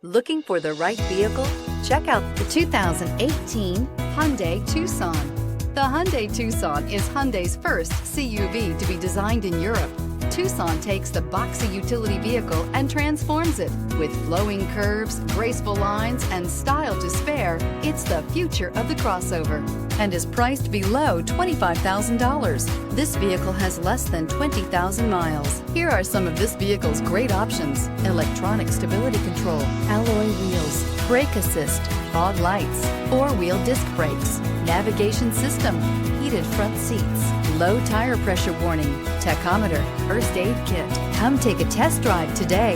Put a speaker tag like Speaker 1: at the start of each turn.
Speaker 1: Looking for the right vehicle? Check out the 2018 Hyundai Tucson. The Hyundai Tucson is Hyundai's first CUV to be designed in Europe. Tucson takes the boxy utility vehicle and transforms it. With flowing curves, graceful lines, and style to spare, it's the future of the crossover and is priced below $25,000. This vehicle has less than 20,000 miles. Here are some of this vehicle's great options: electronic stability control, alloy wheels, brake assist, fog lights, four-wheel disc brakes, navigation system, heated front seats, low tire pressure warning, tachometer, first aid kit. Come take a test drive today.